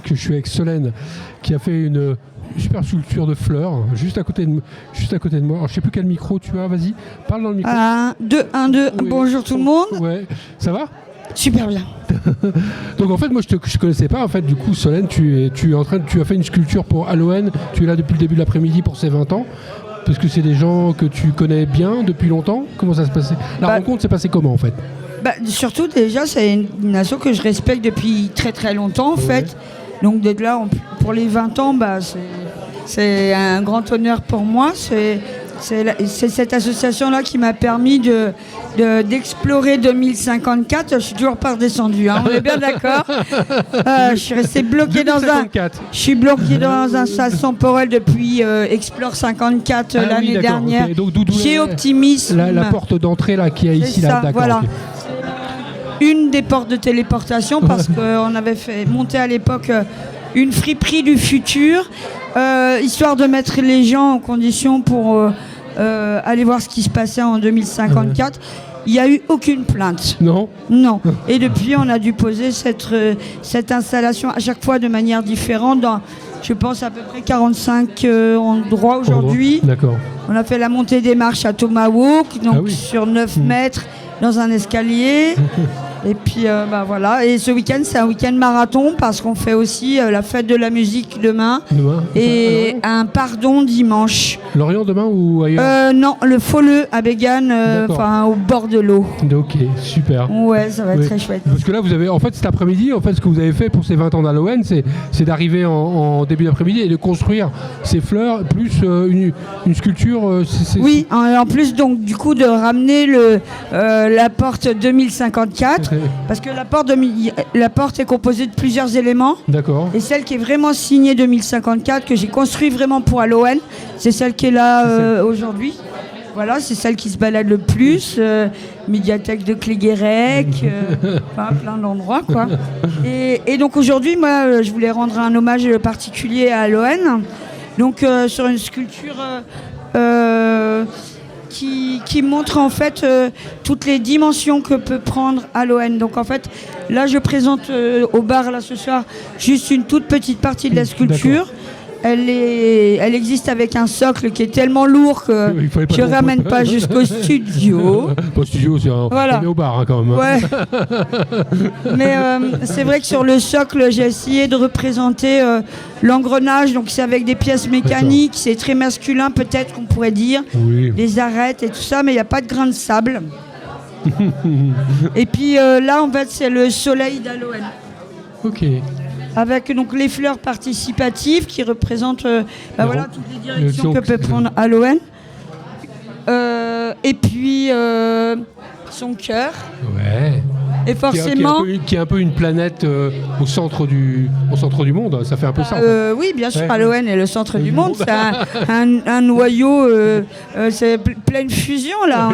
que je suis avec Solène, qui a fait une super sculpture de fleurs, juste à côté de moi. Alors, je sais plus quel micro tu as, vas-y, parle dans le micro. 1, 2, 1, 2, oui. Bonjour tout le monde. Ouais, ça va ? Super bien. Donc en fait, moi je connaissais pas. En fait, du coup, Solène, tu as fait une sculpture pour Halloween. Tu es là depuis le début de l'après-midi pour ses 20 ans. Parce que c'est des gens que tu connais bien depuis longtemps. Comment ça se passait ? La rencontre s'est passée comment en fait ? Surtout déjà, c'est une asso que je respecte depuis très très longtemps en fait. Donc d'être là pour les 20 ans, c'est un grand honneur pour moi. C'est cette association-là qui m'a permis d'explorer 2054. Je suis toujours pas redescendue, hein, on est bien d'accord. Je suis restée bloquée dans un sas temporel depuis Explore 54 l'année dernière. Okay. Donc, J'ai optimisme. La porte d'entrée là qui est ici là, d'accord. Voilà. Okay. Une des portes de téléportation parce qu'on avait fait monter à l'époque une friperie du futur, histoire de mettre les gens en condition pour aller voir ce qui se passait en 2054. Il n'y a eu aucune plainte. Non. Et depuis, on a dû poser cette installation à chaque fois de manière différente dans, je pense, à peu près 45 endroits aujourd'hui. D'accord. On a fait la montée des marches à Tomahawk, donc sur 9 mètres dans un escalier. Et puis voilà. Et ce week-end, c'est un week-end marathon parce qu'on fait aussi la fête de la musique demain. Et un pardon dimanche. Lorient demain ou ailleurs ? Non, le Folleux à Bégane, au bord de l'eau. Ok, super. Ouais, ça va être très chouette. Parce que là, vous avez, en fait, cet après-midi, ce que vous avez fait pour ces 20 ans d'Halloween, c'est d'arriver en début d'après-midi et de construire ces fleurs plus une sculpture. Oui, en plus donc du coup de ramener la porte 2054. Parce que la porte est composée de plusieurs éléments. D'accord. Et celle qui est vraiment signée 2054, que j'ai construit vraiment pour Halloween, c'est celle qui est là aujourd'hui. Voilà, c'est celle qui se balade le plus. Médiathèque de Cléguérec, plein d'endroits, quoi. Et donc aujourd'hui, moi, je voulais rendre un hommage particulier à Halloween. Donc sur une sculpture... qui montre en fait toutes les dimensions que peut prendre Halloween. Donc en fait, là je présente au bar là ce soir juste une toute petite partie de la sculpture. Elle existe avec un socle qui est tellement lourd que je ne ramène pas jusqu'au studio. Au studio, on est au bar hein, quand même. Ouais. Mais c'est vrai que sur le socle, j'ai essayé de représenter l'engrenage. Donc c'est avec des pièces mécaniques, c'est très masculin peut-être qu'on pourrait dire. Oui. Des arêtes et tout ça, mais il n'y a pas de grain de sable. Et puis là, en fait, c'est le soleil d'Halloween. Ok. Avec donc les fleurs participatives qui représentent voilà, toutes les directions que peut prendre Halloween. Et puis son cœur. Ouais. Et forcément... Qui est un peu une planète au centre du monde, ça fait un peu ça. En fait. Oui, bien sûr, Halloween est le centre du monde, c'est un noyau, c'est pleine fusion là,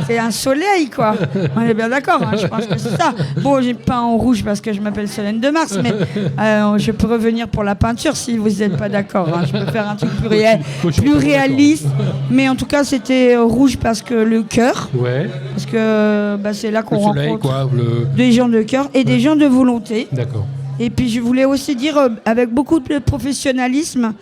c'est un soleil quoi, on est bien d'accord, hein, je pense que c'est ça. Bon, j'ai peint en rouge parce que je m'appelle Solène de Mars, mais je peux revenir pour la peinture si vous n'êtes pas d'accord, hein. Je peux faire un truc plus réaliste, mais en tout cas c'était rouge parce que le cœur, parce que c'est là qu'on rencontre quoi, des gens de cœur et des gens de volonté. D'accord. Et puis je voulais aussi dire avec beaucoup de professionnalisme,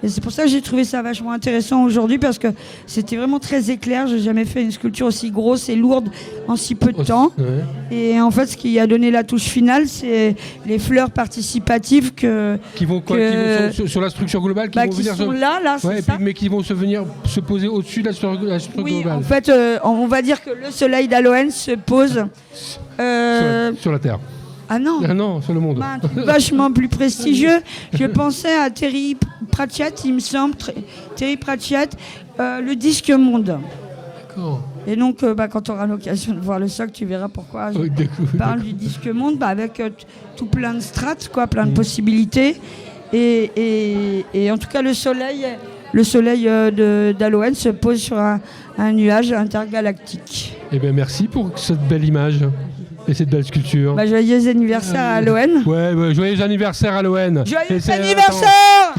et c'est pour ça que j'ai trouvé ça vachement intéressant aujourd'hui parce que c'était vraiment très éclair. J'ai jamais fait une sculpture aussi grosse et lourde en si peu de temps. Ouais. Et en fait, ce qui a donné la touche finale, c'est les fleurs participatives qui vont sur la structure globale, qui sont là, c'est ça. Mais qui vont se poser au-dessus de la structure globale. En fait, on va dire que le soleil d'Halloween se pose sur la Terre. Ah non, sur le monde. Un truc vachement plus prestigieux. Je pensais à Terry Pratchett, il me semble, Terry Pratchett, le disque monde. D'accord. Et donc, quand tu auras l'occasion de voir le socle, tu verras pourquoi je parle du disque monde, avec tout plein de strates, plein de possibilités. Et en tout cas, le soleil d'Halloween se pose sur un nuage intergalactique. Eh bien, merci pour cette belle image. Et cette belle sculpture. Joyeux anniversaire à Halloween. Ouais, joyeux anniversaire à Halloween. Joyeux anniversaire.